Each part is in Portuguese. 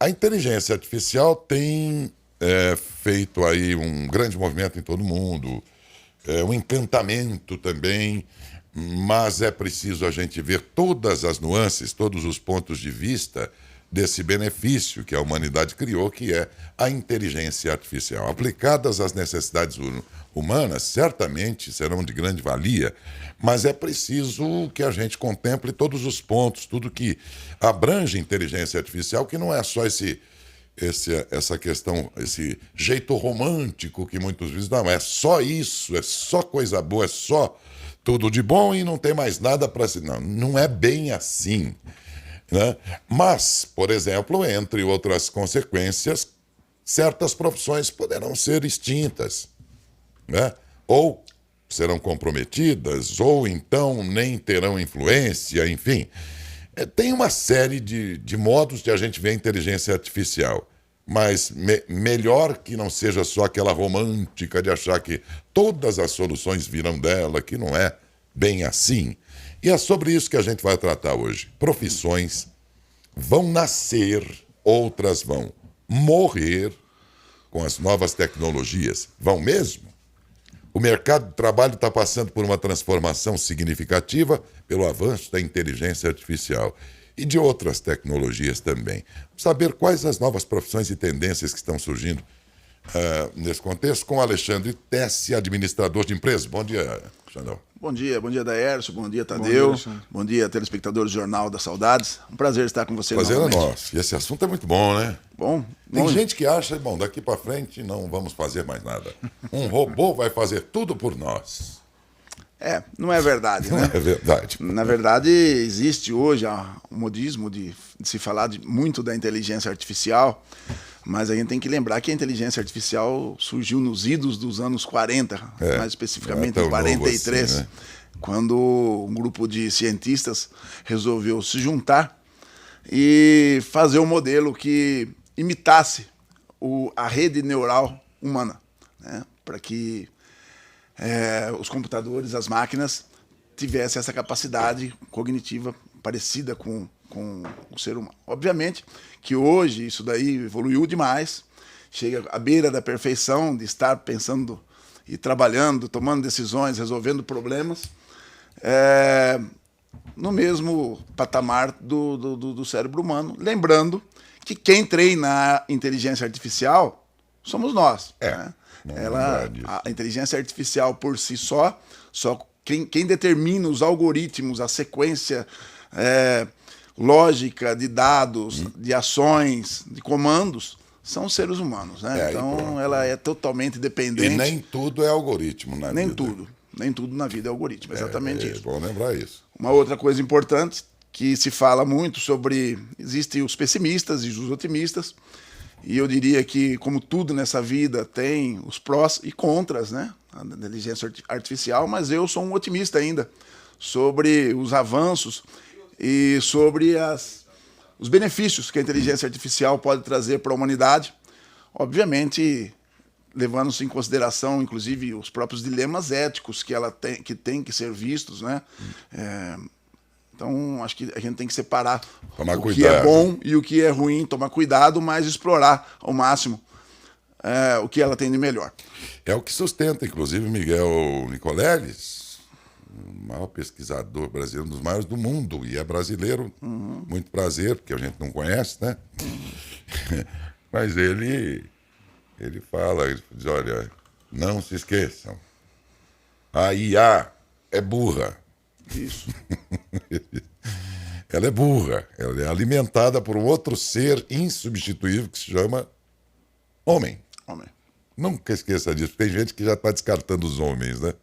A inteligência artificial tem feito aí um grande movimento em todo mundo, um encantamento também, mas é preciso a gente ver todas as nuances, todos os pontos de vista desse benefício que a humanidade criou, que é a inteligência artificial. Aplicadas às necessidades humanas, certamente serão de grande valia, mas é preciso que a gente contemple todos os pontos, tudo que abrange inteligência artificial, que não é só essa questão, esse jeito romântico que muitos dizem, não, é só isso, é só coisa boa, é só tudo de bom e não tem mais nada para se... Não, não é bem assim, né? Mas, por exemplo, entre outras consequências, certas profissões poderão ser extintas, né? Ou serão comprometidas, ou então nem terão influência, enfim. Tem uma série de modos de a gente ver a inteligência artificial, mas melhor que não seja só aquela romântica de achar que todas as soluções virão dela, que não é bem assim. E é sobre isso que a gente vai tratar hoje. Profissões vão nascer, outras vão morrer com as novas tecnologias. Vão mesmo? O mercado de trabalho está passando por uma transformação significativa pelo avanço da inteligência artificial e de outras tecnologias também. Vamos saber quais as novas profissões e tendências que estão surgindo nesse contexto com Alexandre Tessi, administrador de empresas. Bom dia, Xandão. Bom dia, Daércio. Bom dia, Tadeu. Bom dia, telespectadores do Jornal das Saudades. Um prazer estar com você novamente. Prazer é nosso. E esse assunto é muito bom, né? Bom. Tem gente que acha, bom, daqui para frente não vamos fazer mais nada. Um robô vai fazer tudo por nós. Não é verdade, né? Não é verdade. Na verdade, existe hoje um modismo de se falar muito da inteligência artificial, mas a gente tem que lembrar que a inteligência artificial surgiu nos idos dos anos 40, mais especificamente em 43, assim, né? Quando um grupo de cientistas resolveu se juntar e fazer um modelo que imitasse a rede neural humana, né? Para que os computadores, as máquinas, tivessem essa capacidade cognitiva parecida com o ser humano. Obviamente que hoje isso daí evoluiu demais, chega à beira da perfeição de estar pensando e trabalhando, tomando decisões, resolvendo problemas, no mesmo patamar do cérebro humano. Lembrando que quem treina a inteligência artificial somos nós. Né? A inteligência artificial por si só quem determina os algoritmos, a sequência lógica de dados, de ações, de comandos, são os seres humanos, né? Então ela é totalmente dependente. E nem tudo é algoritmo na vida. Nem tudo na vida é algoritmo, exatamente isso. É bom lembrar isso. Uma outra coisa importante que se fala muito sobre... Existem os pessimistas e os otimistas, e eu diria que, como tudo nessa vida, tem os prós e contras, né? A inteligência artificial, mas eu sou um otimista ainda sobre os avanços e sobre os benefícios que a inteligência artificial pode trazer para a humanidade. Obviamente, levando-se em consideração, inclusive, os próprios dilemas éticos que ela tem que ser vistos, né? Então, acho que a gente tem que separar que é bom e o que é ruim, tomar cuidado, mas explorar ao máximo o que ela tem de melhor. É o que sustenta, inclusive, Miguel Nicoleles, o maior pesquisador brasileiro, um dos maiores do mundo, e é brasileiro, muito prazer, porque a gente não conhece, né? Mas ele fala, ele diz, olha, não se esqueçam, a IA é burra. Isso. Ela é burra, ela é alimentada por um outro ser insubstituível que se chama homem. Nunca esqueça disso, tem gente que já está descartando os homens, né?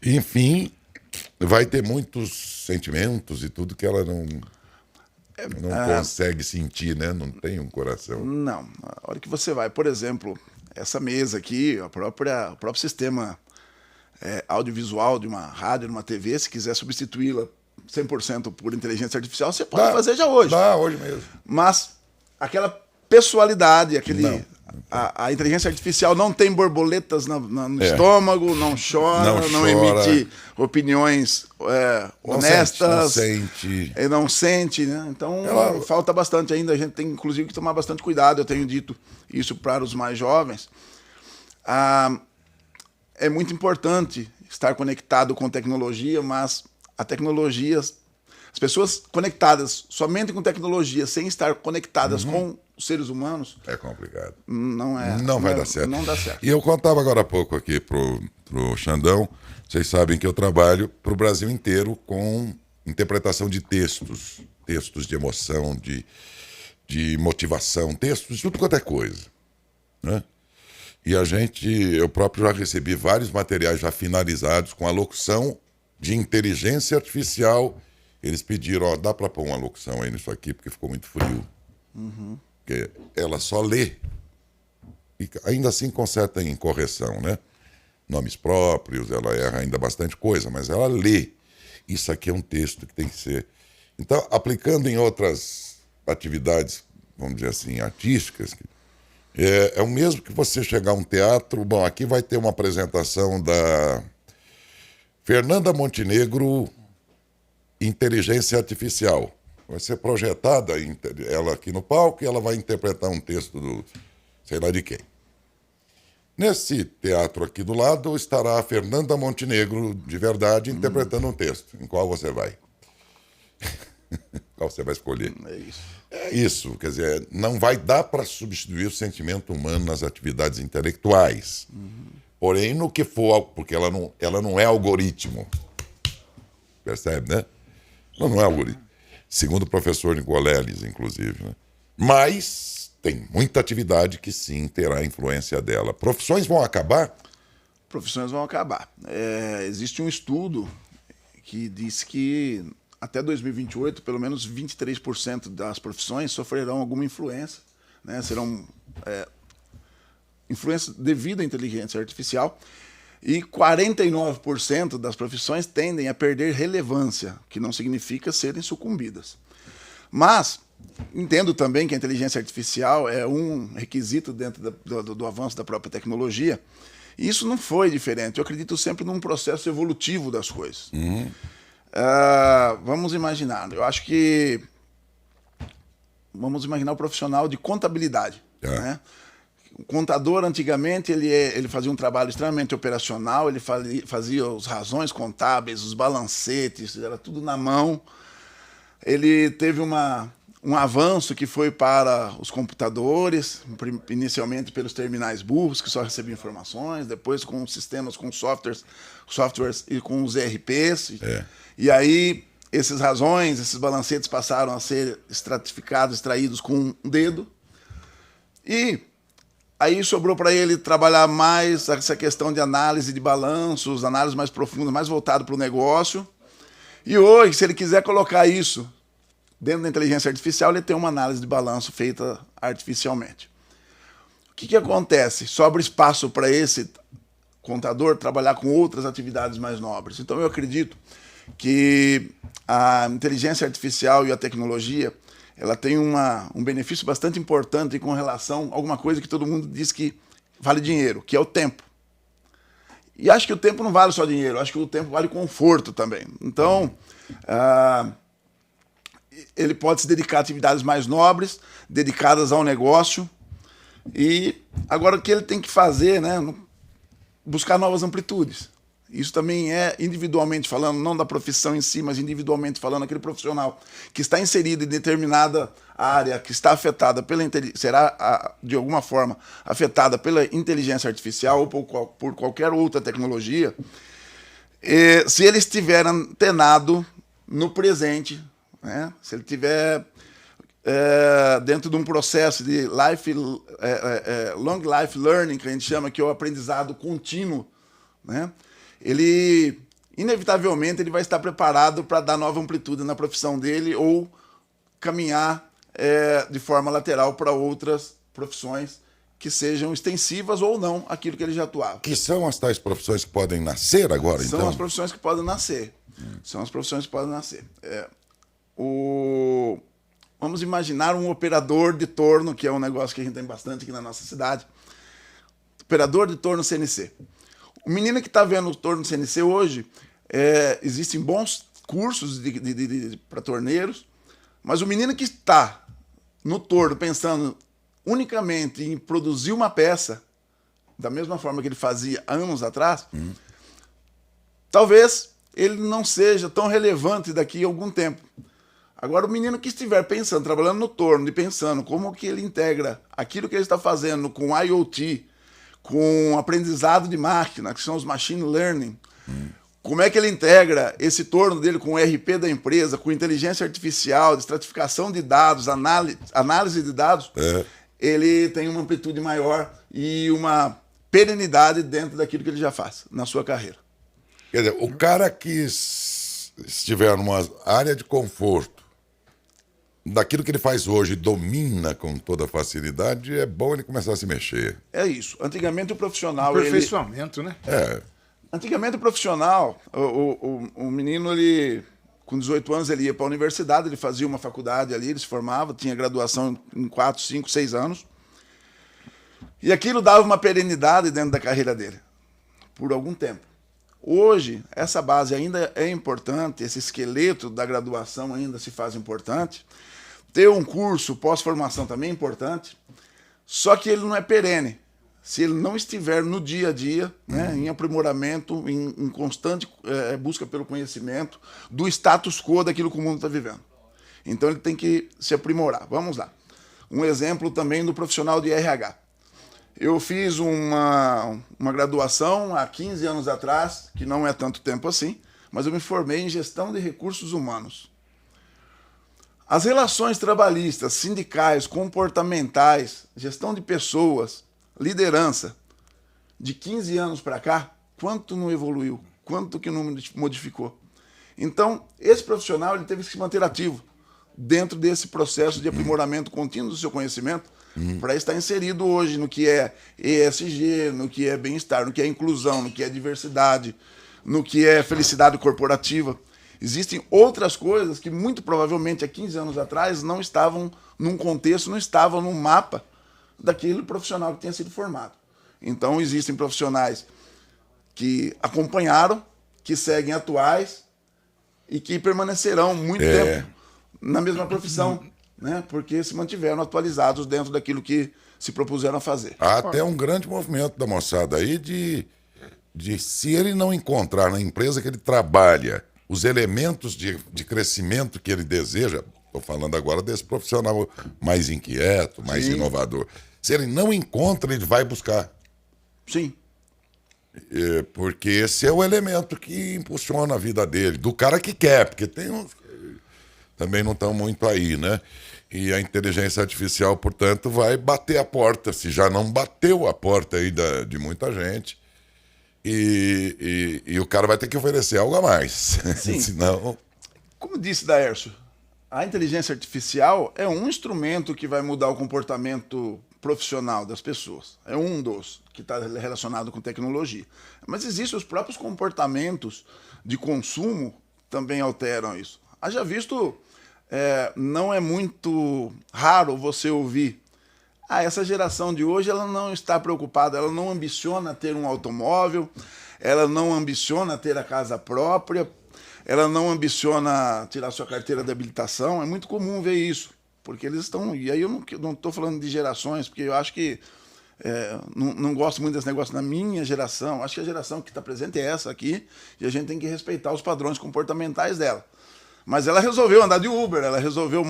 Enfim, vai ter muitos sentimentos e tudo que ela não consegue sentir, né? Não tem um coração. Não, a hora que você vai, por exemplo, essa mesa aqui, o próprio sistema audiovisual de uma rádio, de uma TV, se quiser substituí-la 100% por inteligência artificial, você pode fazer já hoje. Dá, hoje mesmo. Mas aquela pessoalidade, a inteligência artificial não tem borboletas no estômago, não chora, não emite opiniões honestas. Não sente, né? Então, falta bastante ainda. A gente tem, inclusive, que tomar bastante cuidado. Eu tenho dito isso para os mais jovens. É muito importante estar conectado com tecnologia, mas a tecnologia... As pessoas conectadas somente com tecnologia, sem estar conectadas com os seres humanos... É complicado. Não vai dar certo. Não dá certo. E eu contava agora há pouco aqui pro Xandão, vocês sabem que eu trabalho pro Brasil inteiro com interpretação de textos de emoção, de motivação, textos de tudo quanto é coisa, né? E eu próprio já recebi vários materiais já finalizados com a locução de inteligência artificial. Eles pediram, dá para pôr uma locução aí nisso aqui, porque ficou muito frio. Porque ela só lê. E ainda assim conserta em correção, né? Nomes próprios, ela erra ainda bastante coisa, mas ela lê. Isso aqui é um texto que tem que ser... Então, aplicando em outras atividades, vamos dizer assim, artísticas, é o mesmo que você chegar a um teatro. Bom, aqui vai ter uma apresentação da Fernanda Montenegro... Inteligência artificial. Vai ser projetada ela aqui no palco e ela vai interpretar um texto do sei lá de quem. Nesse teatro aqui do lado estará a Fernanda Montenegro, de verdade, interpretando um texto. Em qual você vai? Qual você vai escolher? É isso. Quer dizer, não vai dar para substituir o sentimento humano nas atividades intelectuais. Porém, no que for, porque ela não é algoritmo. Percebe, né? Não é algoritmo. Segundo o professor Nicoleles, inclusive, né? Mas tem muita atividade que sim terá influência dela. Profissões vão acabar? Profissões vão acabar. Existe um estudo que diz que até 2028, pelo menos 23% das profissões sofrerão alguma influência, né? Serão influência devido à inteligência artificial. E 49% das profissões tendem a perder relevância, que não significa serem sucumbidas. Mas entendo também que a inteligência artificial é um requisito dentro do avanço da própria tecnologia. E isso não foi diferente. Eu acredito sempre num processo evolutivo das coisas. Vamos imaginar. Eu acho que... Vamos imaginar o profissional de contabilidade, né? O contador, antigamente, ele fazia um trabalho extremamente operacional, ele fazia os rasões contábeis, os balancetes, era tudo na mão. Ele teve um avanço que foi para os computadores, inicialmente pelos terminais burros, que só recebiam informações, depois com sistemas, com softwares e com os ERPs. E aí, esses rasões, esses balancetes passaram a ser extraídos com um dedo. E... aí sobrou para ele trabalhar mais essa questão de análise de balanços, análise mais profunda, mais voltado para o negócio. E hoje, se ele quiser colocar isso dentro da inteligência artificial, ele tem uma análise de balanço feita artificialmente. O que acontece? Sobra espaço para esse contador trabalhar com outras atividades mais nobres. Então eu acredito que a inteligência artificial e a tecnologia... ela tem um benefício bastante importante com relação a alguma coisa que todo mundo diz que vale dinheiro, que é o tempo. E acho que o tempo não vale só dinheiro, acho que o tempo vale conforto também. Então, ele pode se dedicar a atividades mais nobres, dedicadas ao negócio. E agora o que ele tem que fazer, né? Buscar novas amplitudes. Isso também é, individualmente falando, não da profissão em si, mas individualmente falando, aquele profissional que está inserido em determinada área, que está afetada será, de alguma forma, afetada pela inteligência artificial ou por qualquer outra tecnologia, se ele estiver antenado no presente, né? Se ele estiver dentro de um processo de long life learning, que a gente chama, que é o aprendizado contínuo, né? Ele, inevitavelmente, ele vai estar preparado para dar nova amplitude na profissão dele ou caminhar de forma lateral para outras profissões que sejam extensivas ou não aquilo que ele já atuava. Que são as tais profissões que podem nascer agora, então? São as profissões que podem nascer. São as profissões que podem nascer. Vamos imaginar um operador de torno, que é um negócio que a gente tem bastante aqui na nossa cidade. Operador de torno CNC. O menino que está vendo o torno CNC hoje, existem bons cursos para torneiros, mas o menino que está no torno pensando unicamente em produzir uma peça, da mesma forma que ele fazia anos atrás, talvez ele não seja tão relevante daqui a algum tempo. Agora, o menino que estiver pensando, trabalhando no torno e pensando como que ele integra aquilo que ele está fazendo com IoT, com aprendizado de máquina, que são os machine learning, como é que ele integra esse torno dele com o ERP da empresa, com inteligência artificial, estratificação de dados, análise de dados, ele tem uma amplitude maior e uma perenidade dentro daquilo que ele já faz na sua carreira. Quer dizer, o cara que estiver numa área de conforto, daquilo que ele faz hoje, domina com toda facilidade, é bom ele começar a se mexer. É isso. Antigamente o profissional... Aperfeiçoamento, né? Antigamente o profissional, o menino, ele, com 18 anos, ele ia para a universidade, ele fazia uma faculdade ali, ele se formava, tinha graduação em 4, 5, 6 anos. E aquilo dava uma perenidade dentro da carreira dele, por algum tempo. Hoje, essa base ainda é importante, esse esqueleto da graduação ainda se faz importante. Ter um curso pós-formação também é importante, só que ele não é perene. Se ele não estiver no dia a dia, né, em aprimoramento, em constante busca pelo conhecimento do status quo daquilo que o mundo está vivendo. Então ele tem que se aprimorar. Vamos lá. Um exemplo também do profissional de RH. Eu fiz uma graduação há 15 anos atrás, que não é tanto tempo assim, mas eu me formei em gestão de recursos humanos. As relações trabalhistas, sindicais, comportamentais, gestão de pessoas, liderança, de 15 anos para cá, quanto não evoluiu? Quanto que não modificou? Então, esse profissional ele teve que se manter ativo dentro desse processo de aprimoramento contínuo do seu conhecimento, para estar inserido hoje no que é ESG, no que é bem-estar, no que é inclusão, no que é diversidade, no que é felicidade corporativa. Existem outras coisas que muito provavelmente há 15 anos atrás não estavam num contexto, não estavam num mapa daquele profissional que tinha sido formado. Então existem profissionais que acompanharam, que seguem atuais e que permanecerão muito tempo na mesma profissão, né? Porque se mantiveram atualizados dentro daquilo que se propuseram a fazer. Há até um grande movimento da moçada aí de se ele não encontrar na empresa que ele trabalha os elementos de crescimento que ele deseja, estou falando agora desse profissional mais inquieto, mais inovador, se ele não encontra, ele vai buscar. Sim. Porque esse é o elemento que impulsiona a vida dele, do cara que quer, porque tem uns que também não estão muito aí, né? E a inteligência artificial, portanto, vai bater a porta, se já não bateu a porta aí de muita gente, e o cara vai ter que oferecer algo a mais. Sim. Senão... Como disse Daércio, a inteligência artificial é um instrumento que vai mudar o comportamento profissional das pessoas. É um dos que está relacionado com tecnologia. Mas existem os próprios comportamentos de consumo também alteram isso. Haja visto, não é muito raro você ouvir: essa geração de hoje ela não está preocupada, ela não ambiciona ter um automóvel, ela não ambiciona ter a casa própria, ela não ambiciona tirar sua carteira de habilitação. É muito comum ver isso, porque eles estão... E aí eu não estou falando de gerações, porque eu acho que não gosto muito desse negócio na minha geração. Acho que a geração que está presente é essa aqui, e a gente tem que respeitar os padrões comportamentais dela. Mas ela resolveu andar de Uber, ela resolveu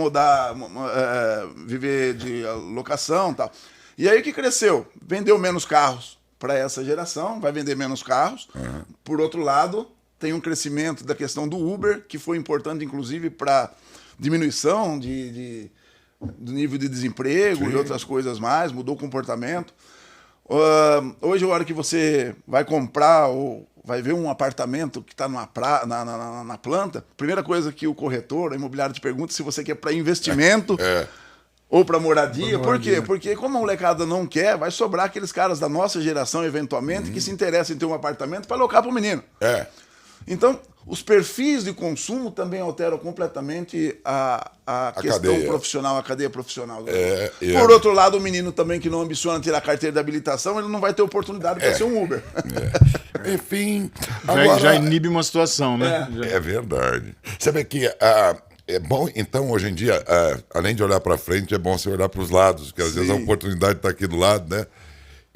viver de locação e tal. E aí o que cresceu? Vendeu menos carros para essa geração, vai vender menos carros. Por outro lado, tem um crescimento da questão do Uber, que foi importante, inclusive, para diminuição do nível de desemprego. Sim. E outras coisas mais, mudou o comportamento. Hoje, a hora que você vai comprar ou vai ver um apartamento que está na planta, a primeira coisa que o corretor, a imobiliária, te pergunta se você quer para investimento ou para moradia. Por quê? Porque como a molecada não quer, vai sobrar aqueles caras da nossa geração, eventualmente, que se interessam em ter um apartamento para alocar para o menino. Então, Os perfis de consumo também alteram completamente a questão cadeia profissional, a cadeia profissional. Por outro lado, o menino também que não ambiciona tirar a carteira de habilitação, ele não vai ter oportunidade para ser um Uber. Enfim, agora... já inibe uma situação, né? É verdade. Sabe que é bom, então, hoje em dia, além de olhar para frente, é bom você olhar para os lados, porque às vezes a oportunidade está aqui do lado, né?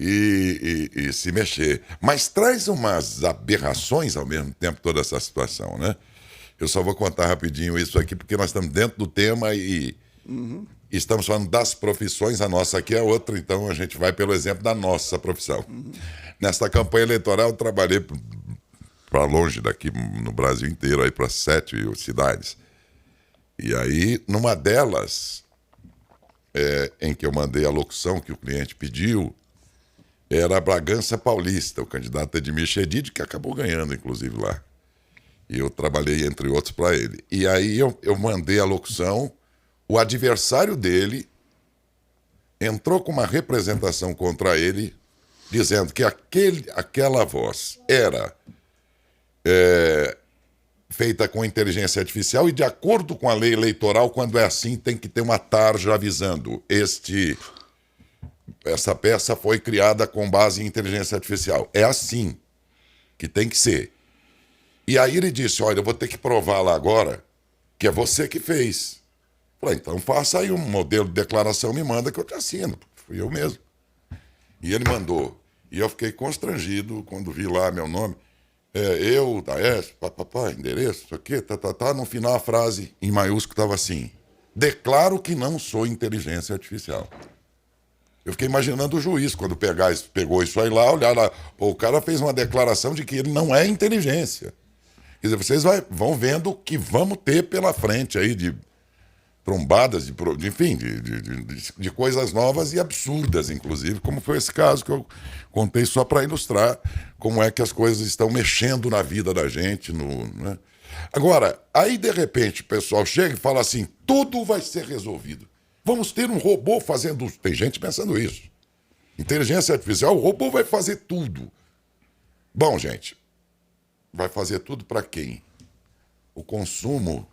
E se mexer. Mas traz umas aberrações ao mesmo tempo toda essa situação, né? Eu só vou contar rapidinho isso aqui, porque nós estamos dentro do tema e estamos falando das profissões, a nossa aqui é outra, então a gente vai pelo exemplo da nossa profissão. Nesta campanha eleitoral eu trabalhei para longe daqui, no Brasil inteiro, aí para 7 cidades. E aí, numa delas, em que eu mandei a locução que o cliente pediu, era a Bragança Paulista, o candidato Edmir Chedid, que acabou ganhando, inclusive, lá. E eu trabalhei, entre outros, para ele. E aí eu mandei a locução, o adversário dele entrou com uma representação contra ele, dizendo que aquela voz era feita com inteligência artificial e, de acordo com a lei eleitoral, quando é assim, tem que ter uma tarja avisando essa peça foi criada com base em inteligência artificial. É assim que tem que ser. E aí ele disse, olha, eu vou ter que provar lá agora que é você que fez. Falei, então faça aí um modelo de declaração, me manda que eu te assino. Fui eu mesmo. E ele mandou. E eu fiquei constrangido quando vi lá meu nome. Eu, Daes, papapá, endereço, isso aqui, no final a frase em maiúsculo estava assim, declaro que não sou inteligência artificial. Eu fiquei imaginando o juiz, quando pegou isso aí lá, olhar lá, o cara fez uma declaração de que ele não é inteligência. Quer dizer, vocês vão vendo o que vamos ter pela frente aí de trombadas, enfim, de coisas novas e absurdas, inclusive, como foi esse caso que eu contei só para ilustrar como é que as coisas estão mexendo na vida da gente. Né? Agora, aí de repente o pessoal chega e fala assim, tudo vai ser resolvido. Vamos ter um robô fazendo... Tem gente pensando isso. Inteligência artificial, o robô vai fazer tudo. Bom, gente, vai fazer tudo para quem? O consumo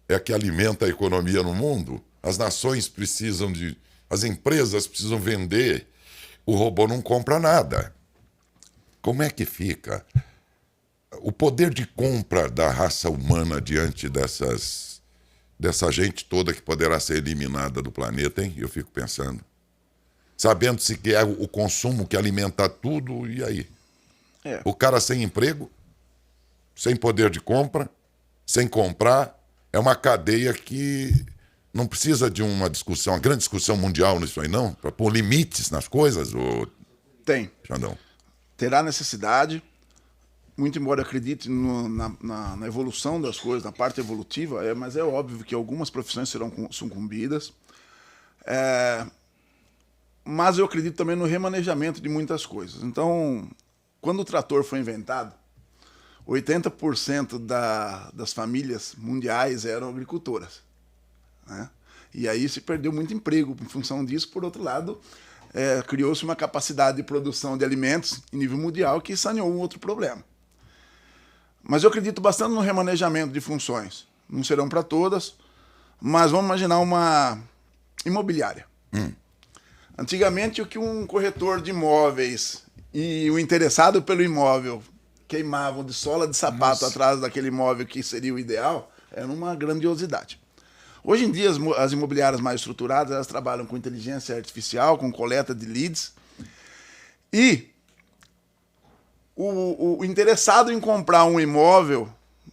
é que alimenta a economia no mundo. As nações precisam de... As empresas precisam vender. O robô não compra nada. Como é que fica o poder de compra da raça humana diante dessa gente toda que poderá ser eliminada do planeta, hein? Eu fico pensando. Sabendo-se que é o consumo que alimenta tudo, e aí? O cara sem emprego, sem poder de compra, sem comprar, é uma cadeia que não precisa de uma discussão, uma grande discussão mundial nisso aí, não? Para pôr limites nas coisas? Tem. Xandão. Terá necessidade, muito embora eu acredite na evolução das coisas, na parte evolutiva, mas é óbvio que algumas profissões serão sucumbidas. Mas eu acredito também no remanejamento de muitas coisas. Então, quando o trator foi inventado, 80% das famílias mundiais eram agricultoras, né? E aí se perdeu muito emprego em função disso. Por outro lado, criou-se uma capacidade de produção de alimentos em nível mundial que saneou um outro problema. Mas eu acredito bastante no remanejamento de funções. Não serão para todas, mas vamos imaginar uma imobiliária. Antigamente, o que um corretor de imóveis e o interessado pelo imóvel queimavam de sola de sapato atrás daquele imóvel que seria o ideal, era uma grandiosidade. Hoje em dia, as imobiliárias mais estruturadas, elas trabalham com inteligência artificial, com coleta de leads. E o interessado em comprar um imóvel,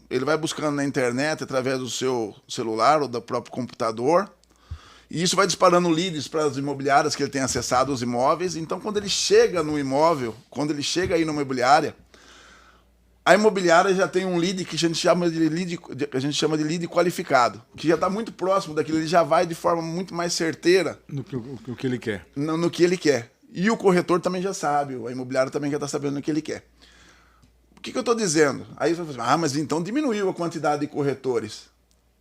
ele vai buscando na internet, através do seu celular ou do próprio computador, e isso vai disparando leads para as imobiliárias que ele tem acessado os imóveis. Então, quando ele chega no imóvel, quando ele chega aí numa imobiliária, a imobiliária já tem um lead que a gente chama de lead qualificado, que já está muito próximo daquilo, ele já vai de forma muito mais certeira no que ele quer. No que ele quer. E o corretor também já sabe, a imobiliária também já está sabendo o que ele quer. O que eu estou dizendo? Aí você vai falar, mas então diminuiu a quantidade de corretores.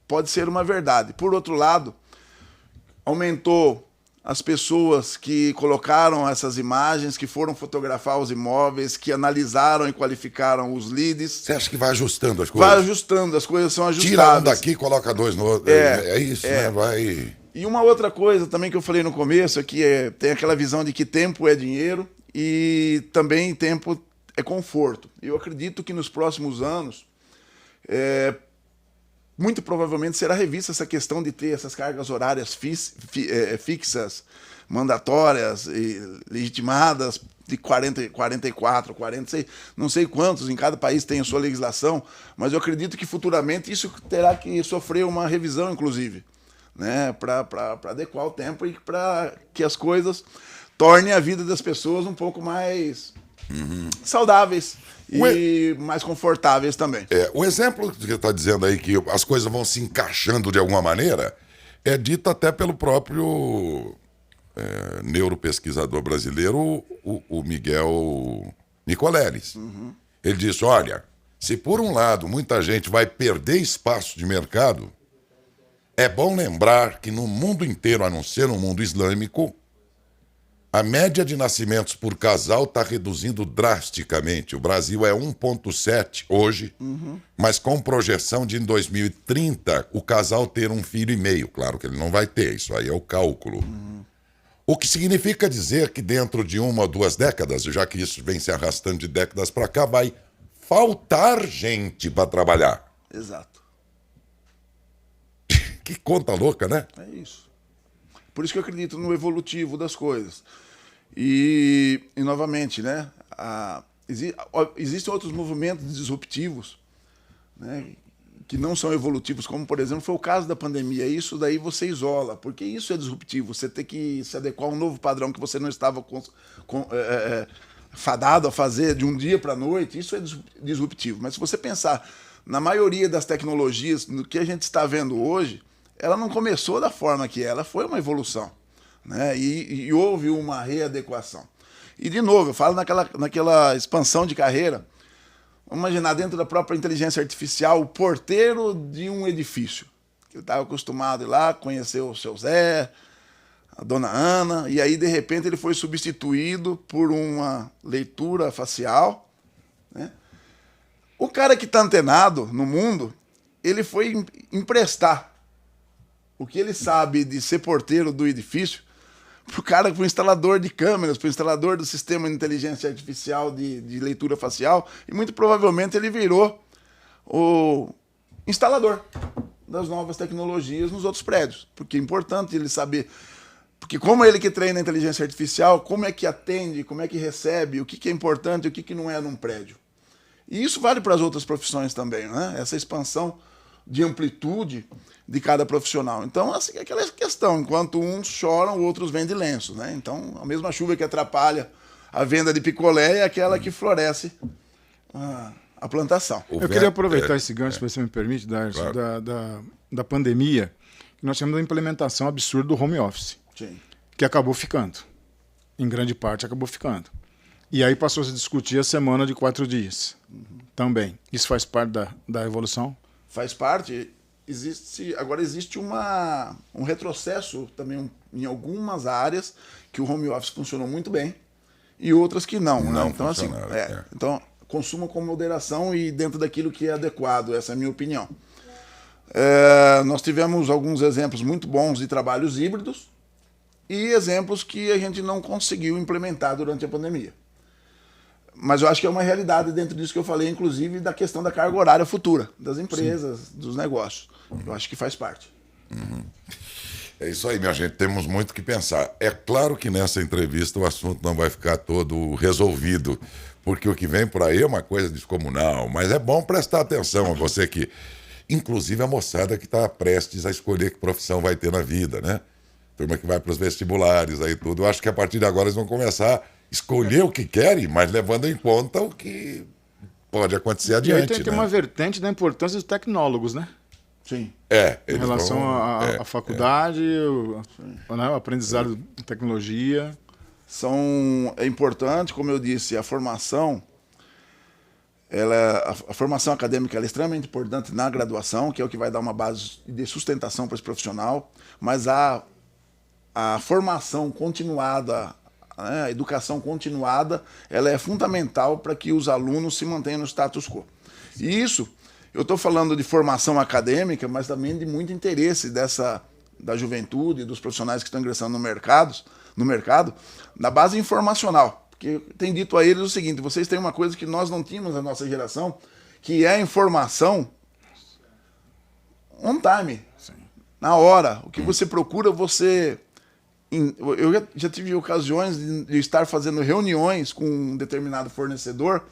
Pode ser uma verdade. Por outro lado, aumentou as pessoas que colocaram essas imagens, que foram fotografar os imóveis, que analisaram e qualificaram os leads. Você acha que vai ajustando as coisas? Vai ajustando, as coisas são ajustadas. Tira um daqui, coloca dois no outro. É isso, né? Vai... E uma outra coisa também que eu falei no começo é que tem aquela visão de que tempo é dinheiro e também tempo é conforto. Eu acredito que nos próximos anos, muito provavelmente será revista essa questão de ter essas cargas horárias fixas, mandatórias e legitimadas de 44, 46, não sei quantos, em cada país tem a sua legislação, mas eu acredito que futuramente isso terá que sofrer uma revisão, inclusive, né, para adequar o tempo e para que as coisas tornem a vida das pessoas um pouco mais saudáveis e mais confortáveis também. O exemplo que você está dizendo aí, que as coisas vão se encaixando de alguma maneira, é dito até pelo próprio neuropesquisador brasileiro, o Miguel Nicoleles. Ele disse, olha, se por um lado muita gente vai perder espaço de mercado, é bom lembrar que no mundo inteiro, a não ser no mundo islâmico, a média de nascimentos por casal está reduzindo drasticamente. O Brasil é 1,7 hoje, mas com projeção de em 2030 o casal ter 1,5 filho. Claro que ele não vai ter, isso aí é o cálculo. O que significa dizer que dentro de 1 ou 2 décadas, já que isso vem se arrastando de décadas para cá, vai faltar gente para trabalhar. Exato. Que conta louca, né? É isso. Por isso que eu acredito no evolutivo das coisas. E novamente, né, existem outros movimentos disruptivos, né, que não são evolutivos, como, por exemplo, foi o caso da pandemia. Isso daí você isola, porque isso é disruptivo. Você tem que se adequar a um novo padrão que você não estava fadado a fazer de um dia para a noite. Isso é disruptivo. Mas se você pensar na maioria das tecnologias, no que a gente está vendo hoje, ela não começou da forma que ela foi uma evolução, né? E houve uma readequação. E, de novo, eu falo naquela expansão de carreira. Vamos imaginar dentro da própria inteligência artificial o porteiro de um edifício. Ele estava acostumado a ir lá, conhecer o seu Zé, a dona Ana, e aí, de repente, ele foi substituído por uma leitura facial, né? O cara que está antenado no mundo, ele foi emprestar o que ele sabe de ser porteiro do edifício para o instalador de câmeras, para o instalador do sistema de inteligência artificial de leitura facial, e muito provavelmente ele virou o instalador das novas tecnologias nos outros prédios, porque é importante ele saber, porque como ele que treina a inteligência artificial, como é que atende, como é que recebe, o que é importante e o que não é num prédio. E isso vale para as outras profissões também, né? Essa expansão de amplitude de cada profissional. Então, assim, é aquela questão, enquanto uns choram, outros vendem lenços, né? Então, a mesma chuva que atrapalha a venda de picolé é aquela que floresce a plantação. Eu queria aproveitar esse gancho, se você me permite, Darcio, claro, da pandemia, que nós tivemos uma implementação absurda do home office, Sim, que acabou ficando. Em grande parte acabou ficando. E aí passou a se discutir a semana de 4 dias também. Isso faz parte da evolução? Faz parte. Agora existe um retrocesso também em algumas áreas que o home office funcionou muito bem e outras que não. Não, né? Então, assim, então, consuma com moderação e dentro daquilo que é adequado. Essa é a minha opinião. Nós tivemos alguns exemplos muito bons de trabalhos híbridos e exemplos que a gente não conseguiu implementar durante a pandemia. Mas eu acho que é uma realidade dentro disso que eu falei, inclusive da questão da carga horária futura das empresas, sim, dos negócios. Eu acho que faz parte. É isso aí, minha gente. Temos muito que pensar. É claro que nessa entrevista o assunto não vai ficar todo resolvido, porque o que vem por aí é uma coisa descomunal. Mas é bom prestar atenção a você que, inclusive a moçada que está prestes a escolher que profissão vai ter na vida, né? Turma que vai para os vestibulares aí tudo. Eu acho que a partir de agora eles vão começar a escolher o que querem, mas levando em conta o que pode acontecer adiante. E tem uma vertente da importância dos tecnólogos, né? Sim. Em relação à faculdade, o aprendizado de tecnologia. É importante, como eu disse, a formação, a formação acadêmica é extremamente importante na graduação, que é o que vai dar uma base de sustentação para esse profissional, mas a formação continuada, né, a educação continuada, ela é fundamental para que os alunos se mantenham no status quo. E isso, eu estou falando de formação acadêmica, mas também de muito interesse da juventude, dos profissionais que estão ingressando no mercado, na base informacional. Porque tem dito a eles o seguinte: vocês têm uma coisa que nós não tínhamos na nossa geração, que é a informação on time, sim, na hora. O que você procura, você... Eu já tive ocasiões de estar fazendo reuniões com um determinado fornecedor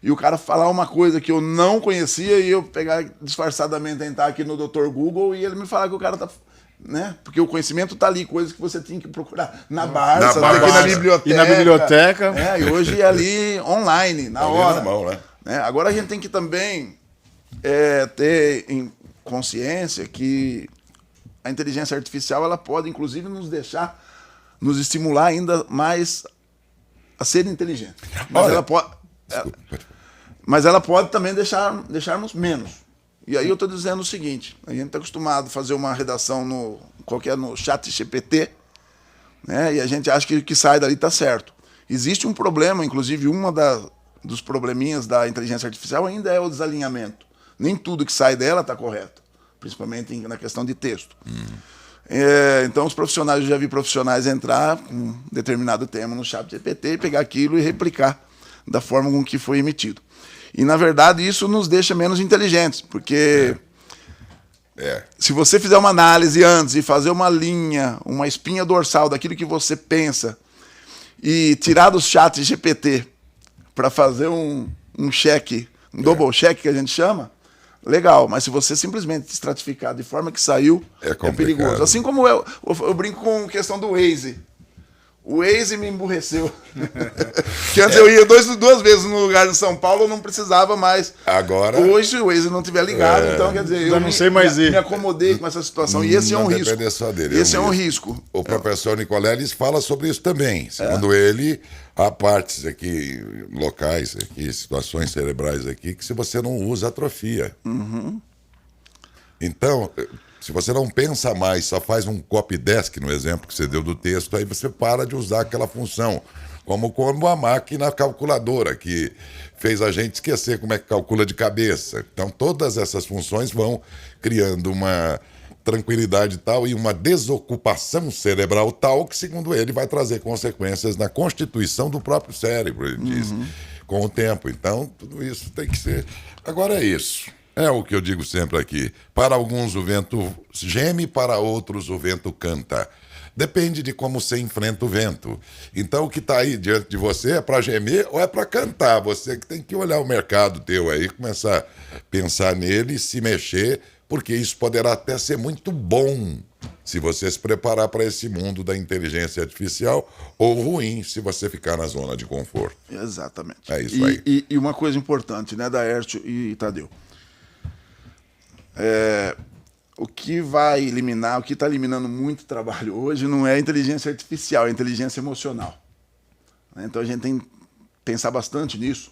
e o cara falar uma coisa que eu não conhecia e eu pegar disfarçadamente, entrar aqui no Dr. Google e ele me falar que o cara tá... Né? Porque o conhecimento está ali, coisas que você tinha que procurar na Barça, aqui na biblioteca. E na biblioteca. E hoje é ali online, na hora. Na mão, né? Agora a gente tem que também ter em consciência que a inteligência artificial ela pode, inclusive, nos estimular ainda mais a ser inteligente. Mas ela pode também deixarmos menos. E aí eu estou dizendo o seguinte: a gente está acostumado a fazer uma redação no ChatGPT, né? E a gente acha que o que sai dali está certo. Existe um problema, inclusive dos probleminhas da inteligência artificial ainda é o desalinhamento. Nem tudo que sai dela está correto, principalmente na questão de texto. Então os profissionais, eu já vi profissionais entrar com um determinado tema no ChatGPT, pegar aquilo e replicar da forma com que foi emitido. E, na verdade, isso nos deixa menos inteligentes, porque se você fizer uma análise antes e fazer uma linha, uma espinha dorsal daquilo que você pensa e tirar do chat GPT para fazer um check, um double check que a gente chama, legal. Mas se você simplesmente estratificar de forma que saiu, é perigoso. Assim como eu brinco com a questão do Waze. O Waze me emburreceu. Que antes eu ia duas vezes no lugar em São Paulo, eu não precisava mais. Agora... Hoje, se o Waze não estiver ligado, então, quer dizer, eu não sei mais me acomodei com essa situação. E esse é um risco. Só dele, esse é um risco. O professor Nicoleles fala sobre isso também. Segundo ele, há partes aqui, locais aqui, situações cerebrais aqui, que se você não usa, atrofia. Então... Se você não pensa mais, só faz um copy-desk, no exemplo que você deu do texto, aí você para de usar aquela função. Como a máquina calculadora, que fez a gente esquecer como é que calcula de cabeça. Então, todas essas funções vão criando uma tranquilidade tal e uma desocupação cerebral tal que, segundo ele, vai trazer consequências na constituição do próprio cérebro, ele diz, com o tempo. Então, tudo isso tem que ser... Agora é isso. É o que eu digo sempre aqui. Para alguns o vento geme, para outros o vento canta. Depende de como você enfrenta o vento. Então o que está aí diante de você é para gemer ou é para cantar? Você que tem que olhar o mercado teu aí, começar a pensar nele, se mexer, porque isso poderá até ser muito bom se você se preparar para esse mundo da inteligência artificial, ou ruim se você ficar na zona de conforto. Exatamente. É isso aí. E uma coisa importante, né, Daércio e Tadeu. O que vai eliminar, o que está eliminando muito trabalho hoje não é a inteligência artificial, é a inteligência emocional. Então a gente tem que pensar bastante nisso,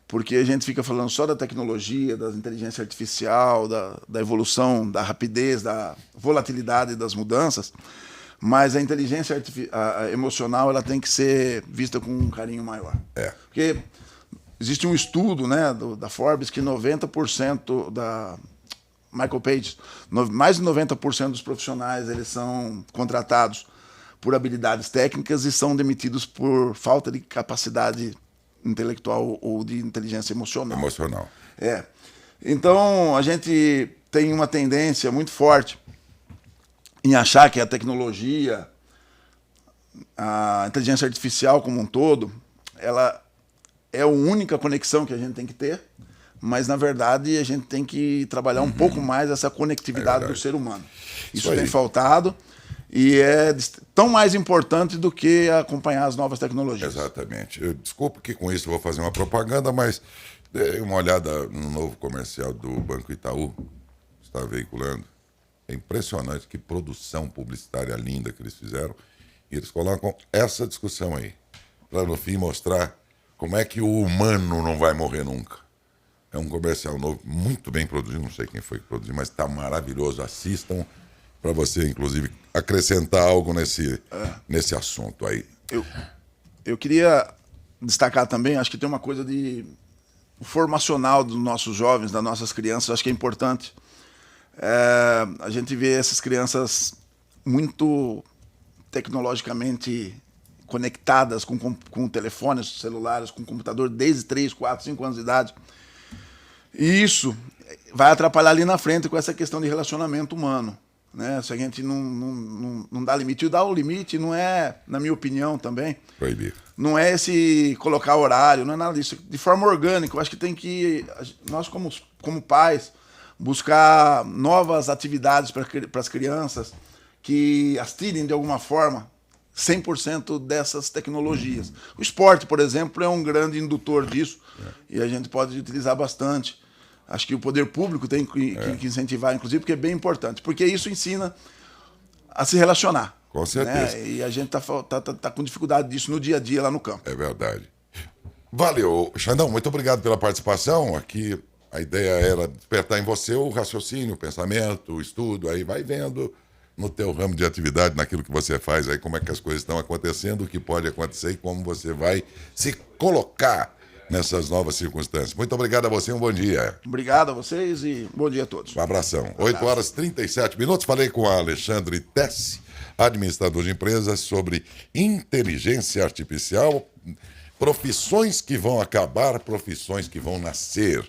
porque a gente fica falando só da tecnologia, da inteligência artificial, da evolução, da rapidez, da volatilidade das mudanças, mas a inteligência emocional ela tem que ser vista com um carinho maior. Porque existe um estudo, né, da Forbes que 90% da... Michael Page, mais de 90% dos profissionais eles são contratados por habilidades técnicas e são demitidos por falta de capacidade intelectual ou de inteligência emocional. Então, a gente tem uma tendência muito forte em achar que a tecnologia, a inteligência artificial como um todo, ela é a única conexão que a gente tem que ter, mas, na verdade, a gente tem que trabalhar um pouco mais essa conectividade do ser humano. Isso tem faltado e é tão mais importante do que acompanhar as novas tecnologias. Exatamente. Desculpa que com isso eu vou fazer uma propaganda, mas dê uma olhada no novo comercial do Banco Itaú, que está veiculando. É impressionante que produção publicitária linda que eles fizeram. E eles colocam essa discussão aí, para, no fim, mostrar como é que o humano não vai morrer nunca. É um comercial novo, muito bem produzido, não sei quem foi que produziu, mas está maravilhoso. Assistam, para você, inclusive, acrescentar algo nesse assunto aí. Eu queria destacar também, acho que tem uma coisa o formacional dos nossos jovens, das nossas crianças, acho que é importante. A gente vê essas crianças muito tecnologicamente conectadas com telefones celulares, com computador, desde 3, 4, 5 anos de idade. E isso vai atrapalhar ali na frente com essa questão de relacionamento humano, né? Se a gente não dá limite. E dar o limite não é, na minha opinião também, Proibir. não é esse colocar horário, não é nada disso. De forma orgânica, eu acho que tem que, nós como pais, buscar novas atividades para as crianças que as tirem de alguma forma 100% dessas tecnologias. O esporte, por exemplo, é um grande indutor disso e a gente pode utilizar bastante. Acho que o poder público tem que incentivar, inclusive, porque é bem importante. Porque isso ensina a se relacionar. Com certeza. Né? E a gente tá com dificuldade disso no dia a dia lá no campo. É verdade. Valeu, Xandão, muito obrigado pela participação. Aqui a ideia era despertar em você o raciocínio, o pensamento, o estudo. Aí vai vendo no teu ramo de atividade, naquilo que você faz, aí como é que as coisas estão acontecendo, o que pode acontecer e como você vai se colocar nessas novas circunstâncias. Muito obrigado a você, um bom dia. Obrigado a vocês e bom dia a todos. Um abração. 8h37. Falei com a Alexandre Tessi, administrador de empresas, sobre inteligência artificial, profissões que vão acabar, profissões que vão nascer.